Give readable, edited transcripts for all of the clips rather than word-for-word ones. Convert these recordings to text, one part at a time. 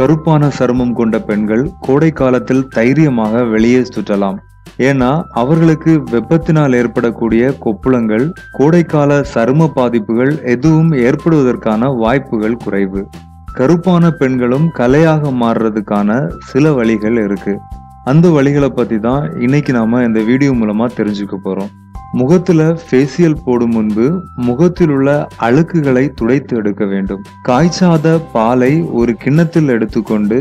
கருப்பான சருமம் கொண்ட பெண்கள் கோடை காலத்தில் தைரியமாக வெளியே சுற்றலாம். ஏன்னா அவர்களுக்கு வெப்பத்தினால் ஏற்படக்கூடிய கொப்புளங்கள், கோடைக்கால சரும பாதிப்புகள் எதுவும் ஏற்படுவதற்கான வாய்ப்புகள் குறைவு. கருப்பான பெண்களும் கலையாக மாறுறதுக்கான சில வழிகள் இருக்கு. அந்த வழிகளை பத்தி தான் இன்னைக்கு நாம இந்த வீடியோ மூலமா தெரிஞ்சுக்க போறோம். முகத்துல ஃபேசியல் போடும் முன்பு முகத்தில் உள்ள அழுக்குகளை துடைத்து எடுக்க வேண்டும். காய்ச்சாத பாலை ஒரு கிண்ணத்தில் எடுத்துக்கொண்டு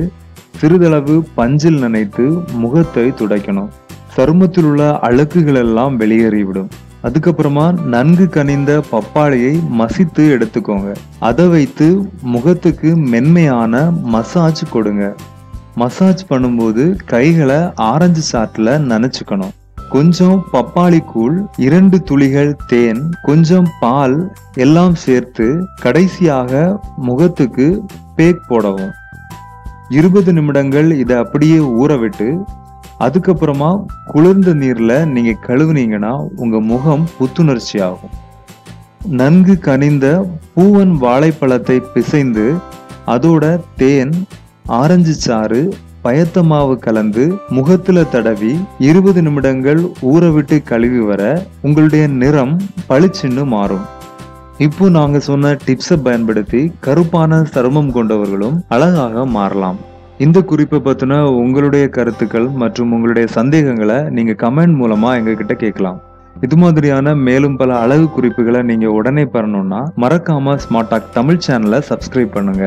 சிறிதளவு பஞ்சில் நனைத்து முகத்தை துடைக்கணும். சருமத்தில் உள்ள அழுக்குகள் எல்லாம் வெளியேறிவிடும். அதுக்கப்புறமா நன்கு கனிந்த பப்பாளியை மசித்து எடுத்துக்கோங்க. அதை வைத்து முகத்துக்கு மென்மையான மசாஜ் கொடுங்க. மசாஜ் பண்ணும்போது கைகளை ஆரஞ்சு சாற்றுல நனைச்சுக்கணும். கொஞ்சம் பப்பாளி கூழ், 2 துளிகள் தேன், கொஞ்சம் பால் எல்லாம் சேர்த்து கடைசியாக முகத்துக்கு பேக் போடவும். 20 நிமிடங்கள் இதை அப்படியே ஊற விட்டு அதுக்கப்புறமா குளிர்ந்த நீர்ல நீங்க கழுவுனீங்கன்னா உங்க முகம் புத்துணர்ச்சி ஆகும். நன்கு கனிந்த பூவன் வாழைப்பழத்தை பிசைந்து அதோட தேன், ஆரஞ்சு சாறு, பயத்த மாவு கலந்து முகத்துல தடவி 20 நிமிடங்கள் ஊற விட்டு கழுவி வர உங்களுடைய நிறம் பளிச்சுன்னு மாறும். இப்போ நாங்க சொன்ன டிப்ஸை பயன்படுத்தி கருப்பான சருமம் கொண்டவர்களும் அழகாக மாறலாம். இந்த குறிப்பை பத்தின உங்களுடைய கருத்துக்கள் மற்றும் உங்களுடைய சந்தேகங்களை நீங்க கமெண்ட் மூலமா எங்ககிட்ட கேட்கலாம். இது மாதிரியான மேலும் பல அழகு குறிப்புகளை நீங்க உடனே பெறணும்னா மறக்காம ஸ்மார்ட் டாக் தமிழ் சேனலை சப்ஸ்கிரைப் பண்ணுங்க.